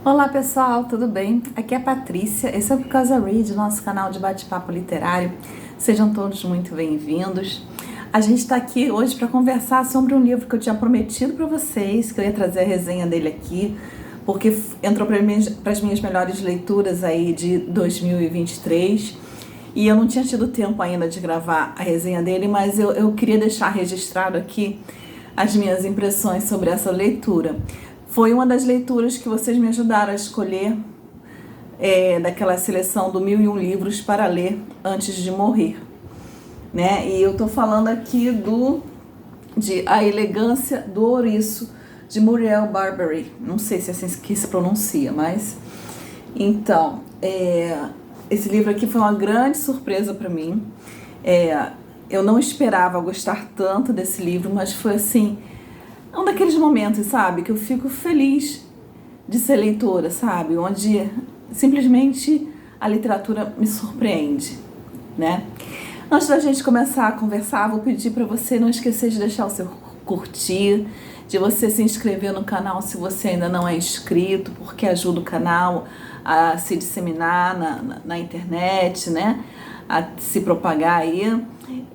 Olá pessoal, tudo bem? Aqui é a Patrícia, esse é o Because I Read, nosso canal de bate-papo literário. Sejam todos muito bem-vindos. A gente está aqui hoje para conversar sobre um livro que eu tinha prometido para vocês, que eu ia trazer a resenha dele aqui, porque entrou para as minhas melhores leituras aí de 2023 e eu não tinha tido tempo ainda de gravar a resenha dele, mas eu queria deixar registrado aqui as minhas impressões sobre essa leitura. Foi uma das leituras que vocês me ajudaram a escolher daquela seleção do 1001 livros para ler antes de morrer, né? E eu tô falando aqui de A Elegância do Ouriço, de Muriel Barbary. Não sei se é assim que se pronuncia, mas... Então, esse livro aqui foi uma grande surpresa para mim. Eu não esperava gostar tanto desse livro, mas foi assim... É um daqueles momentos, sabe, que eu fico feliz de ser leitora, sabe? Onde simplesmente a literatura me surpreende, né? Antes da gente começar a conversar, vou pedir para você não esquecer de deixar o seu curtir, de você se inscrever no canal se você ainda não é inscrito, porque ajuda o canal a se disseminar na internet, né? A se propagar aí.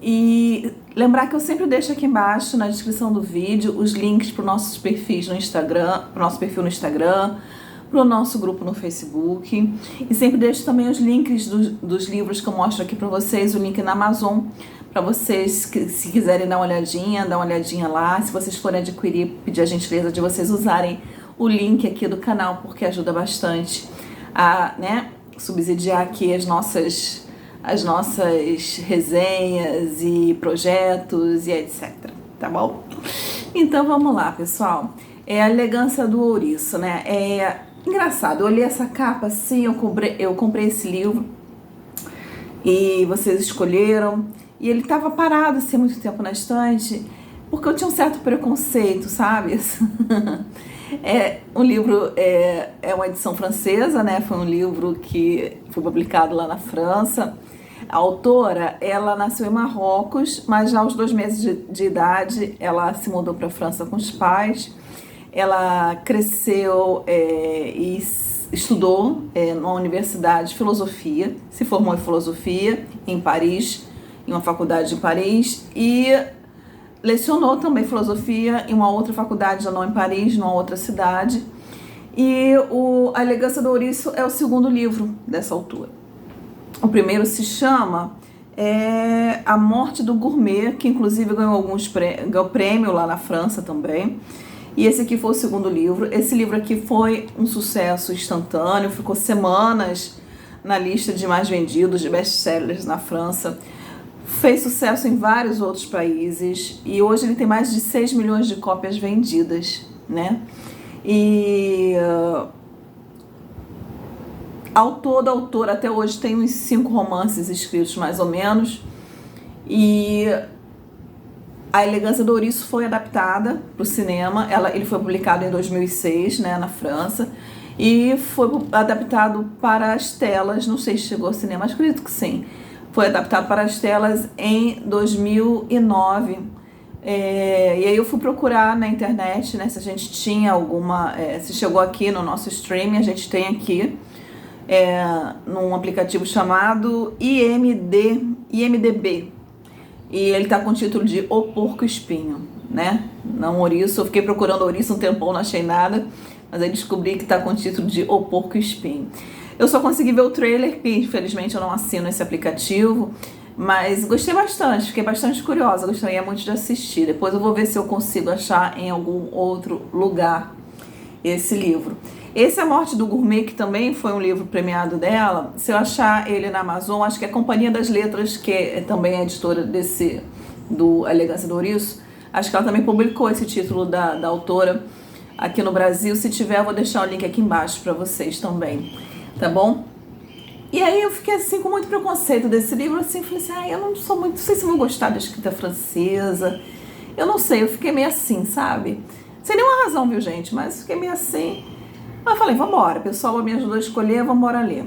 E lembrar que eu sempre deixo aqui embaixo na descrição do vídeo os links para os nossos perfis no Instagram, para o nosso perfil no Instagram, para o nosso grupo no Facebook. E sempre deixo também os links dos livros que eu mostro aqui para vocês, o link na Amazon, para vocês que, se quiserem dar uma olhadinha lá. Se vocês forem adquirir, pedir a gentileza de vocês usarem o link aqui do canal, porque ajuda bastante a, né, subsidiar aqui as nossas resenhas e projetos e etc, tá bom? Então vamos lá, pessoal. É A Elegância do Ouriço, né? É engraçado, eu olhei essa capa assim, eu comprei esse livro e vocês escolheram, e ele tava parado assim muito tempo na estante, porque eu tinha um certo preconceito, sabe? Um livro, é uma edição francesa, né? Foi um livro que foi publicado lá na França. A autora, ela nasceu em Marrocos, mas já aos 2 meses de idade ela se mudou para a França com os pais. Ela cresceu e estudou numa universidade de filosofia, se formou em filosofia em Paris, em uma faculdade de Paris, e lecionou também filosofia em uma outra faculdade, já não em Paris, numa outra cidade. E A Elegância do Ouriço é o segundo livro dessa autora. O primeiro se chama A Morte do Gourmet, que inclusive ganhou prêmio lá na França também. E esse aqui foi o segundo livro. Esse livro aqui foi um sucesso instantâneo, ficou semanas na lista de mais vendidos, de best-sellers na França. Fez sucesso em vários outros países e hoje ele tem mais de 6 milhões de cópias vendidas, né? E ao todo, a autora até hoje tem uns 5 romances escritos mais ou menos, e A Elegância do Ouriço foi adaptada para o cinema. Ele foi publicado em 2006, né, na França, e foi adaptado para as telas, não sei se chegou ao cinema, mas acredito que sim. Foi adaptado para as telas em 2009. E aí eu fui procurar na internet, né, se a gente tinha alguma... se chegou aqui no nosso streaming, a gente tem aqui num aplicativo chamado IMDb. E ele está com o título de O Porco Espinho, né? Não Ouriço. Eu fiquei procurando Ouriço um tempão, não achei nada, mas aí descobri que está com o título de O Porco Espinho. Eu só consegui ver o trailer, porque infelizmente eu não assino esse aplicativo, mas gostei bastante, fiquei bastante curiosa, gostaria muito de assistir. Depois eu vou ver se eu consigo achar em algum outro lugar esse livro. Esse A Morte do Gourmet, que também foi um livro premiado dela, se eu achar ele na Amazon, acho que é a Companhia das Letras, que também é editora do A Elegância do Ouriço, acho que ela também publicou esse título da autora aqui no Brasil. Se tiver, eu vou deixar o link aqui embaixo para vocês também, tá bom? E aí eu fiquei assim com muito preconceito desse livro, assim, falei assim, eu não sei se eu vou gostar da escrita francesa, eu não sei, eu fiquei meio assim, sabe? Sem nenhuma razão, viu, gente, mas fiquei meio assim. Mas eu falei, vambora, o pessoal me ajudou a escolher, vambora ler.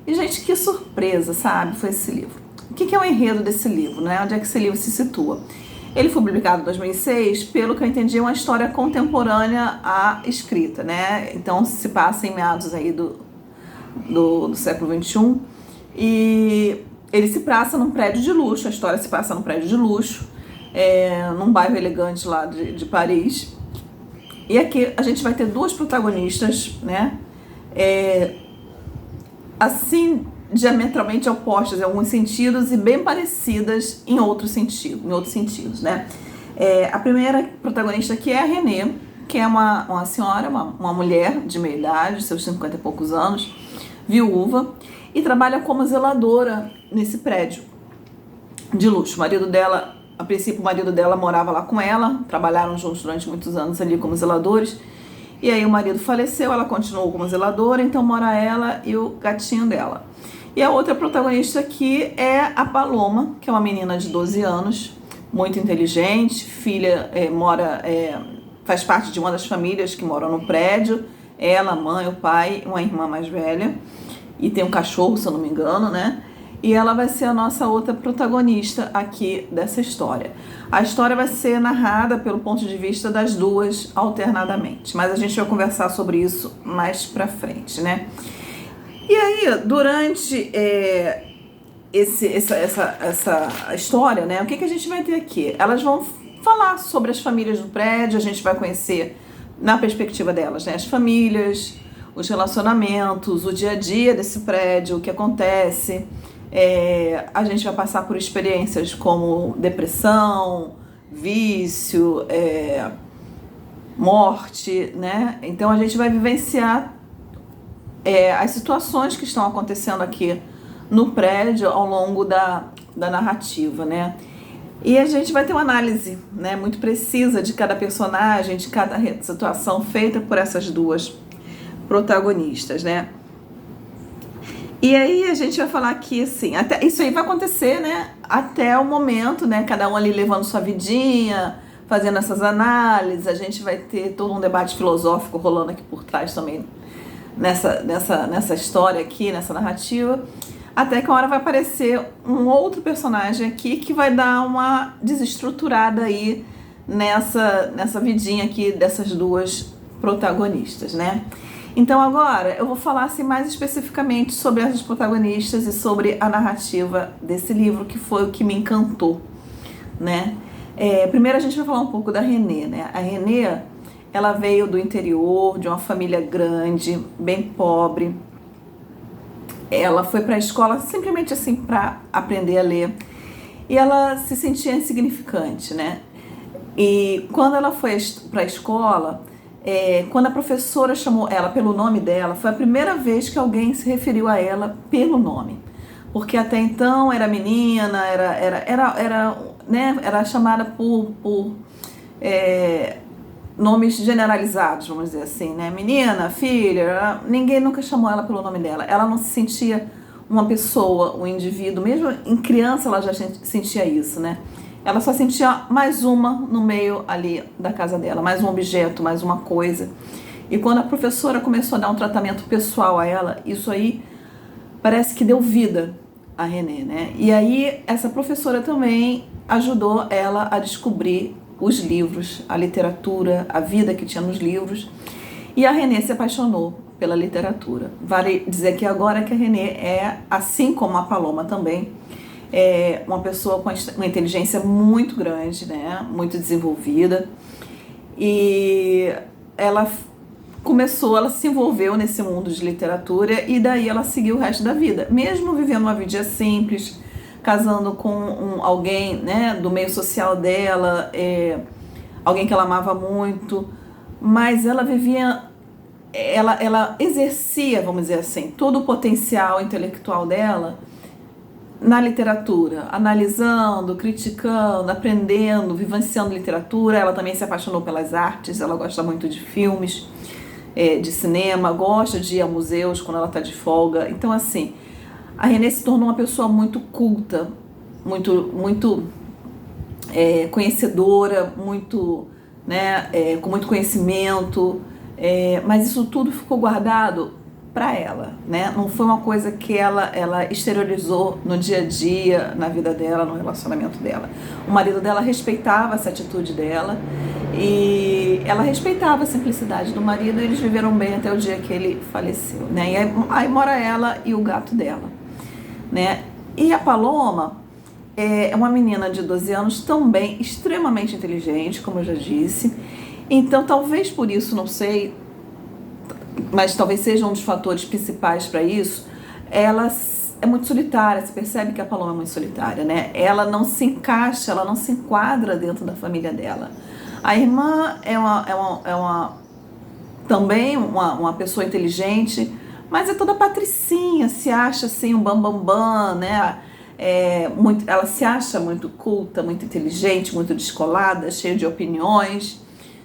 E, gente, que surpresa, sabe, foi esse livro. O que é o enredo desse livro, né? Onde é que esse livro se situa? Ele foi publicado em 2006, pelo que eu entendi, é uma história contemporânea à escrita, né? Então se passa em meados aí do século XXI, e ele se passa num prédio de luxo, a história se passa num prédio de luxo, num bairro elegante lá de Paris. E aqui a gente vai ter duas protagonistas, né? Assim, diametralmente opostas em alguns sentidos e bem parecidas em outros sentidos, né? A primeira protagonista aqui é a Renée, que é uma senhora, uma mulher de meia idade, seus 50 e poucos anos, viúva, e trabalha como zeladora nesse prédio de luxo. O marido dela, a princípio o marido dela morava lá com ela, trabalharam juntos durante muitos anos ali como zeladores, e aí o marido faleceu, ela continuou como zeladora, então mora ela e o gatinho dela. E a outra protagonista aqui é a Paloma, que é uma menina de 12 anos, muito inteligente, faz parte de uma das famílias que moram no prédio, ela, a mãe, o pai, uma irmã mais velha, e tem um cachorro, se eu não me engano, né? E ela vai ser a nossa outra protagonista aqui dessa história. A história vai ser narrada pelo ponto de vista das duas alternadamente, mas a gente vai conversar sobre isso mais pra frente, né? E aí, durante essa história, né, o que a gente vai ter aqui? Elas vão falar sobre as famílias do prédio, a gente vai conhecer na perspectiva delas, né, as famílias, os relacionamentos, o dia a dia desse prédio, o que acontece. A gente vai passar por experiências como depressão, vício, morte, né? Então a gente vai vivenciar as situações que estão acontecendo aqui no prédio ao longo da narrativa, né? E a gente vai ter uma análise, né, muito precisa de cada personagem, de cada situação feita por essas duas protagonistas, né? E aí a gente vai falar aqui assim, até isso aí vai acontecer, né, até o momento, né, cada um ali levando sua vidinha, fazendo essas análises. A gente vai ter todo um debate filosófico rolando aqui por trás também nessa história aqui, nessa narrativa, até que uma hora vai aparecer um outro personagem aqui que vai dar uma desestruturada aí nessa vidinha aqui dessas duas protagonistas, né? Então agora eu vou falar assim, mais especificamente sobre essas protagonistas e sobre a narrativa desse livro, que foi o que me encantou, né? Primeiro a gente vai falar um pouco da Renée, né? A Renée, ela veio do interior, de uma família grande, bem pobre. Ela foi para a escola simplesmente assim para aprender a ler, e ela se sentia insignificante, né? E quando ela foi para a escola, quando a professora chamou ela pelo nome dela, foi a primeira vez que alguém se referiu a ela pelo nome, porque até então era menina, era chamada por nomes generalizados, vamos dizer assim, né? Menina, filha, ninguém nunca chamou ela pelo nome dela. Ela não se sentia uma pessoa, um indivíduo, mesmo em criança ela já sentia isso, né? Ela só sentia mais uma no meio ali da casa dela, mais um objeto, mais uma coisa. E quando a professora começou a dar um tratamento pessoal a ela, isso aí parece que deu vida a Renée, né? E aí essa professora também ajudou ela a descobrir os livros, a literatura, a vida que tinha nos livros. E a Renée se apaixonou pela literatura. Vale dizer que agora que a Renée assim como a Paloma também, uma pessoa com uma inteligência muito grande, né? Muito desenvolvida. E ela se envolveu nesse mundo de literatura, e daí ela seguiu o resto da vida. Mesmo vivendo uma vida simples, casando com alguém, né, do meio social dela, alguém que ela amava muito, mas ela exercia, vamos dizer assim, todo o potencial intelectual dela na literatura, analisando, criticando, aprendendo, vivenciando literatura. Ela também se apaixonou pelas artes, ela gosta muito de filmes, de cinema, gosta de ir a museus quando ela está de folga. Então, assim, a Renée se tornou uma pessoa muito culta, muito conhecedora, muito, né, com muito conhecimento, mas isso tudo ficou guardado para ela, né? Não foi uma coisa que ela exteriorizou no dia a dia, na vida dela, no relacionamento dela. O marido dela respeitava essa atitude dela e ela respeitava a simplicidade do marido, e eles viveram bem até o dia que ele faleceu, né? E aí mora ela e o gato dela, né? E a Paloma é uma menina de 12 anos também extremamente inteligente, como eu já disse. Então, talvez por isso, não sei, mas talvez seja um dos fatores principais para isso, ela é muito solitária. Você percebe que a Paloma é muito solitária, né? Ela não se encaixa, ela não se enquadra dentro da família dela. A irmã também uma pessoa inteligente, mas é toda patricinha, se acha assim um bambambam, né? Ela se acha muito culta, muito inteligente, muito descolada, cheia de opiniões,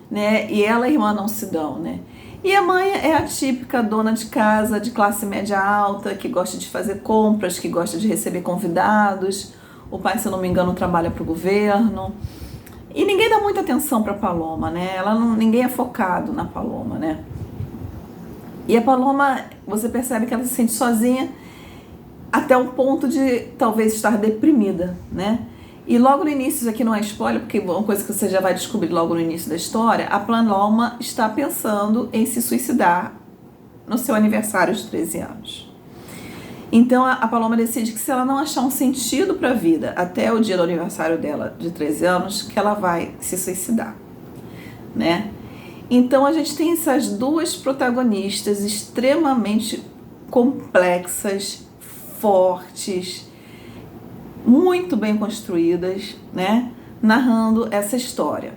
né? E ela e a irmã não se dão, né? E a mãe é a típica dona de casa, de classe média alta, que gosta de fazer compras, que gosta de receber convidados. O pai, se eu não me engano, trabalha para o governo. E ninguém dá muita atenção para a Paloma, né? Ninguém é focado na Paloma, né? E a Paloma, você percebe que ela se sente sozinha até o ponto de talvez estar deprimida, né? E logo no início, isso aqui não é spoiler, porque é uma coisa que você já vai descobrir logo no início da história, a Paloma está pensando em se suicidar no seu aniversário de 13 anos. Então a Paloma decide que se ela não achar um sentido para a vida até o dia do aniversário dela de 13 anos, que ela vai se suicidar, né? Então a gente tem essas duas protagonistas extremamente complexas, fortes, muito bem construídas, né, narrando essa história,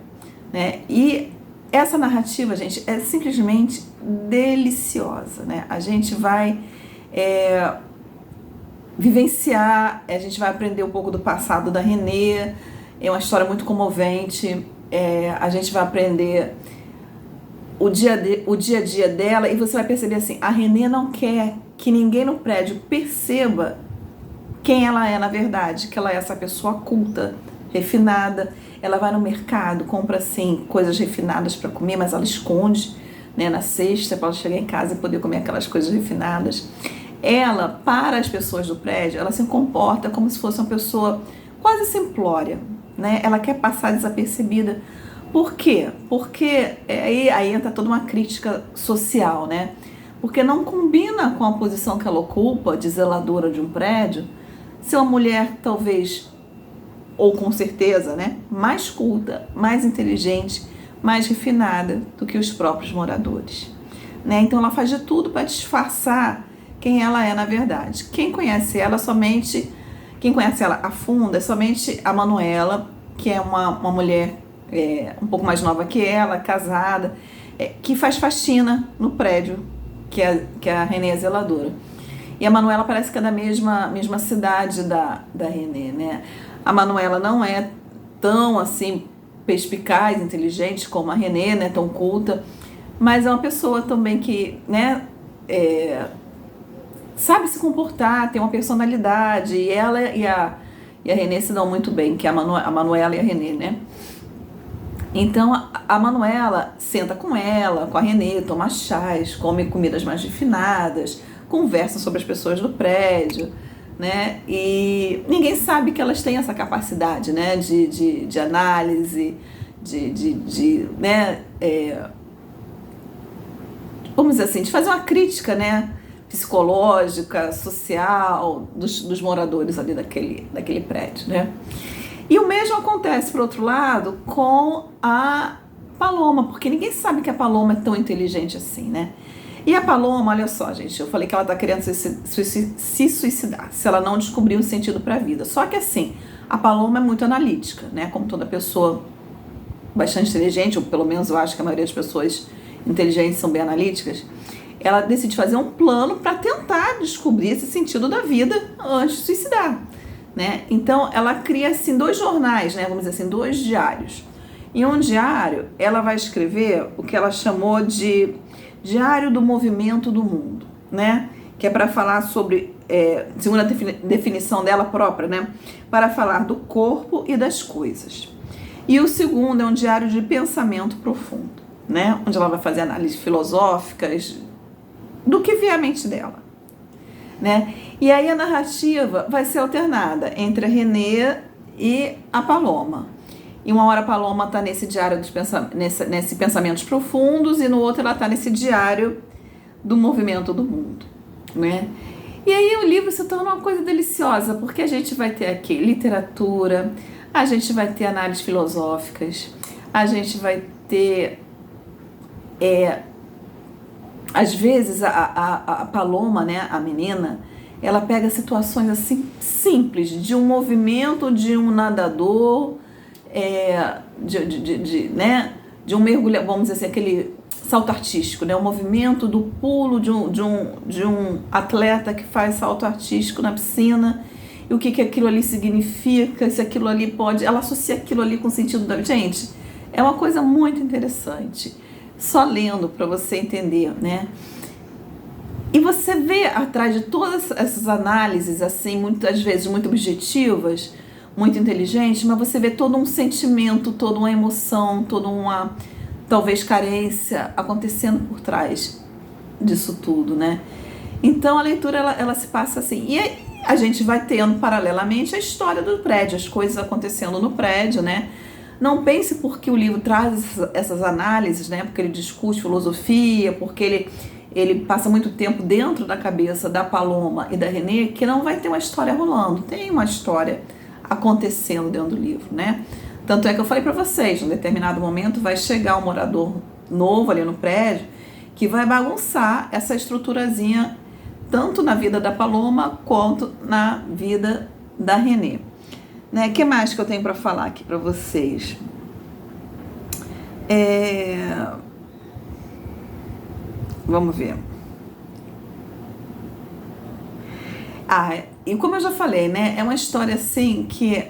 né? E essa narrativa, gente, é simplesmente deliciosa, né? A gente vai vivenciar, a gente vai aprender um pouco do passado da Renê, é uma história muito comovente, a gente vai aprender o dia a dia dela, e você vai perceber assim, a Renê não quer que ninguém no prédio perceba quem ela é na verdade, que ela é essa pessoa culta, refinada. Ela vai no mercado, compra assim coisas refinadas para comer, mas ela esconde, né, na cesta para ela chegar em casa e poder comer aquelas coisas refinadas. Ela, para as pessoas do prédio, ela se comporta como se fosse uma pessoa quase simplória, né? Ela quer passar desapercebida. Por quê? Porque aí entra toda uma crítica social, né? Porque não combina com a posição que ela ocupa de zeladora de um prédio ser uma mulher, talvez, ou com certeza, né, mais culta, mais inteligente, mais refinada do que os próprios moradores, né? Então ela faz de tudo para disfarçar quem ela é na verdade. Quem conhece ela a fundo é somente a Manuela, que é uma mulher um pouco mais nova que ela, casada, que faz faxina no prédio que a Renê é zeladora. E a Manuela parece que é da mesma cidade da Renê, né? A Manuela não é tão assim perspicaz, inteligente como a Renê, né? Tão culta, mas é uma pessoa também que, né? Sabe se comportar, tem uma personalidade, e ela e a Renê se dão muito bem, que é a Manuela e a Renê, né? Então a Manuela senta com ela, com a Renê, toma chás, come comidas mais refinadas, conversa sobre as pessoas do prédio, né? E ninguém sabe que elas têm essa capacidade, né? De análise, né? Vamos dizer assim, de fazer uma crítica, né? Psicológica, social, dos moradores ali daquele prédio, né? E o mesmo acontece, por outro lado, com a Paloma, porque ninguém sabe que a Paloma é tão inteligente assim, né? E a Paloma, olha só, gente, eu falei que ela tá querendo se suicidar, se ela não descobrir um sentido para a vida. Só que assim, a Paloma é muito analítica, né? Como toda pessoa bastante inteligente, ou pelo menos eu acho que a maioria das pessoas inteligentes são bem analíticas, ela decide fazer um plano para tentar descobrir esse sentido da vida antes de suicidar, né? Então ela cria assim 2 jornais, né? Vamos dizer assim, 2 diários. Em um diário ela vai escrever o que ela chamou de Diário do Movimento do Mundo, né? Que é para falar sobre, segundo a definição dela própria, né? Para falar do corpo e das coisas. E o segundo é um diário de pensamento profundo, né? Onde ela vai fazer análises filosóficas, do que vier à mente dela, né? E aí a narrativa vai ser alternada entre a Renée e a Paloma. E uma hora a Paloma está nesse diário dos nesse pensamentos profundos, e no outro ela está nesse diário do movimento do mundo, né? E aí o livro se torna uma coisa deliciosa, porque a gente vai ter aqui literatura, a gente vai ter análises filosóficas, a gente vai ter, às vezes, a Paloma, né, a menina, ela pega situações assim simples, de um movimento de um nadador, né, de um mergulhador, vamos dizer assim, aquele salto artístico, né, o movimento do pulo de um atleta que faz salto artístico na piscina, e o que aquilo ali significa, se aquilo ali pode... Ela associa aquilo ali com o sentido da... Gente, é uma coisa muito interessante, só lendo para você entender, né? E você vê atrás de todas essas análises, assim, muitas vezes muito objetivas, muito inteligentes, mas você vê todo um sentimento, toda uma emoção, toda uma, talvez, carência acontecendo por trás disso tudo, né? Então a leitura, ela se passa assim. E a gente vai tendo paralelamente a história do prédio, as coisas acontecendo no prédio, né? Não pense porque o livro traz essas análises, né? Porque ele discute filosofia, porque ele passa muito tempo dentro da cabeça da Paloma e da Renée, que não vai ter uma história rolando. Tem uma história acontecendo dentro do livro, né? Tanto é que eu falei para vocês, em determinado momento vai chegar um morador novo ali no prédio que vai bagunçar essa estruturazinha tanto na vida da Paloma quanto na vida da Renée. Né? O que mais que eu tenho para falar aqui para vocês? Vamos ver. E como eu já falei, né? É uma história assim que,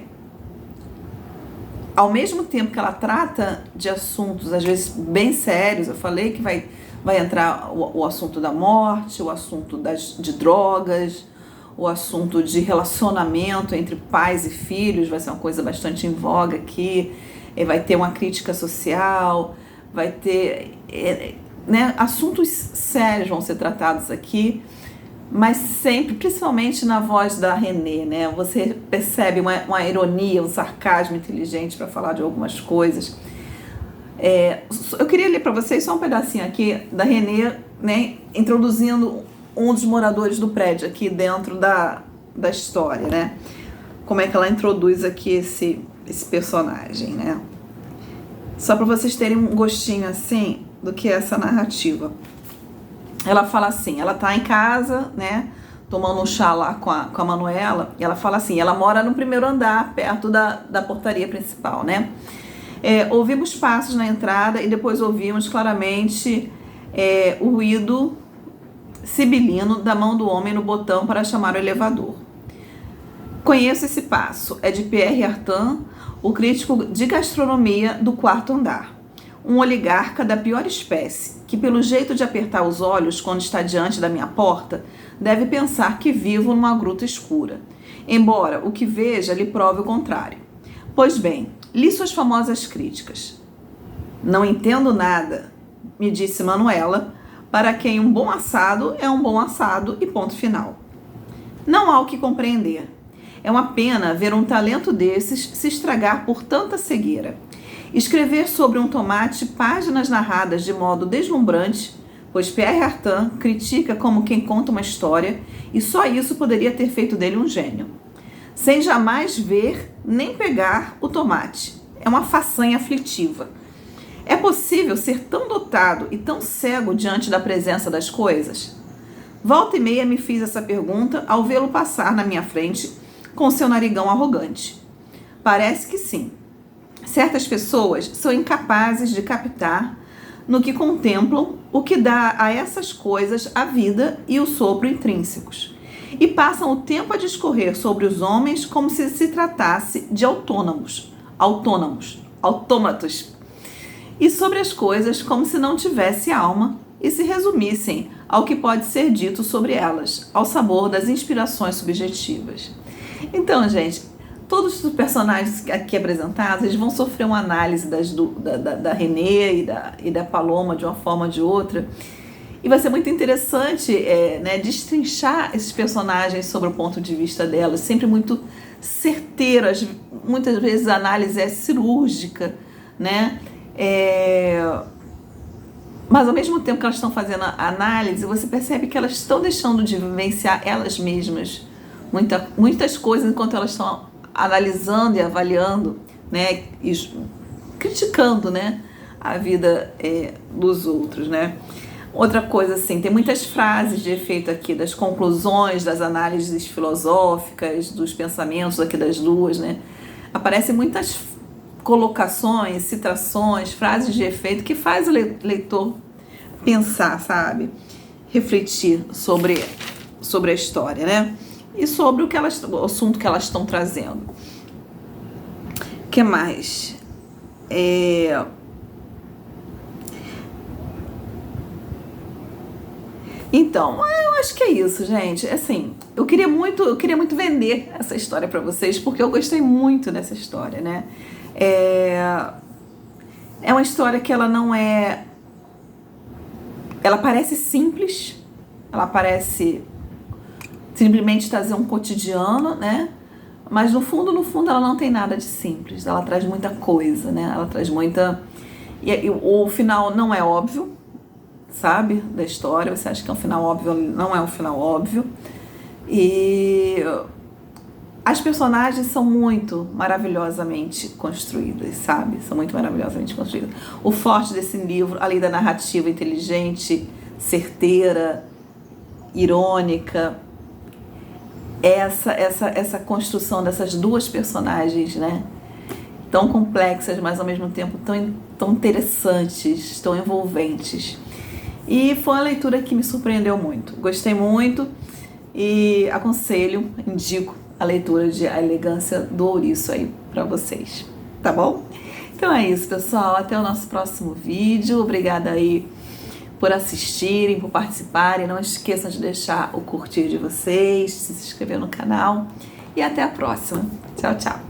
ao mesmo tempo que ela trata de assuntos, às vezes, bem sérios, eu falei que vai entrar o assunto da morte, o assunto de drogas, o assunto de relacionamento entre pais e filhos, vai ser uma coisa bastante em voga aqui, vai ter uma crítica social, vai ter, né, assuntos sérios vão ser tratados aqui, mas sempre, principalmente na voz da Renée, né, você percebe uma ironia, um sarcasmo inteligente para falar de algumas coisas. Eu queria ler para vocês só um pedacinho aqui da Renée, né, introduzindo um dos moradores do prédio aqui dentro da história, né? Como é que ela introduz aqui esse personagem, né? Só para vocês terem um gostinho assim do que é essa narrativa. Ela fala assim, ela tá em casa, né, tomando um chá lá com a Manuela, e ela fala assim, ela mora no primeiro andar, perto da portaria principal, né? Ouvimos passos na entrada e depois ouvimos claramente o ruído sibilino da mão do homem no botão para chamar o elevador. Conheço esse passo, é de Pierre Artin, o crítico de gastronomia do quarto andar. Um oligarca da pior espécie, que pelo jeito de apertar os olhos quando está diante da minha porta, deve pensar que vivo numa gruta escura, embora o que veja lhe prove o contrário. Pois bem, li suas famosas críticas. Não entendo nada, me disse Manuela, para quem um bom assado é um bom assado e ponto final. Não há o que compreender. É uma pena ver um talento desses se estragar por tanta cegueira. Escrever sobre um tomate páginas narradas de modo deslumbrante, pois Pierre Artin critica como quem conta uma história e só isso poderia ter feito dele um gênio. Sem jamais ver nem pegar o tomate. É uma façanha aflitiva. É possível ser tão dotado e tão cego diante da presença das coisas? Volta e meia me fiz essa pergunta ao vê-lo passar na minha frente com seu narigão arrogante. Parece que sim. Certas pessoas são incapazes de captar no que contemplam o que dá a essas coisas a vida e o sopro intrínsecos, e passam o tempo a discorrer sobre os homens como se tratasse de autômatos, e sobre as coisas como se não tivesse alma e se resumissem ao que pode ser dito sobre elas, ao sabor das inspirações subjetivas. Então, gente, todos os personagens aqui apresentados, eles vão sofrer uma análise da Renée e da Paloma de uma forma ou de outra, E vai ser muito interessante né, destrinchar esses personagens sobre o ponto de vista delas, sempre muito certeiras, muitas vezes a análise é cirúrgica, né? Mas ao mesmo tempo que elas estão fazendo a análise, você percebe que elas estão deixando de vivenciar elas mesmas muitas coisas enquanto elas estão analisando e avaliando, né? E criticando, né, a vida dos outros, né? Outra coisa, assim, tem muitas frases de efeito aqui das conclusões, das análises filosóficas, dos pensamentos aqui das duas, né? Aparecem muitas colocações, citações, frases de efeito que faz o leitor pensar, sabe? Refletir sobre a história, né? E sobre o assunto que elas estão trazendo. O que mais? Então, eu acho que é isso, gente. Assim, eu queria muito vender essa história para vocês, porque eu gostei muito dessa história, né? É uma história que ela não é... Ela parece simples, ela parece simplesmente trazer um cotidiano, né? Mas no fundo, ela não tem nada de simples. Ela traz muita coisa, né? Ela traz muita... E o final não é óbvio, sabe? Da história. Você acha que é um final óbvio, não é um final óbvio. E as personagens são muito maravilhosamente construídas, sabe? São muito maravilhosamente construídas. O forte desse livro, além da narrativa inteligente, certeira, irônica, essa construção dessas duas personagens, né? Tão complexas, mas ao mesmo tempo tão interessantes, tão envolventes. E foi uma leitura que me surpreendeu muito. Gostei muito e aconselho, indico a leitura de A Elegância do Ouriço aí para vocês, tá bom? Então é isso, pessoal. Até o nosso próximo vídeo. Obrigada aí por assistirem, por participarem. Não esqueçam de deixar o curtir de vocês, se inscrever no canal. E até a próxima. Tchau, tchau.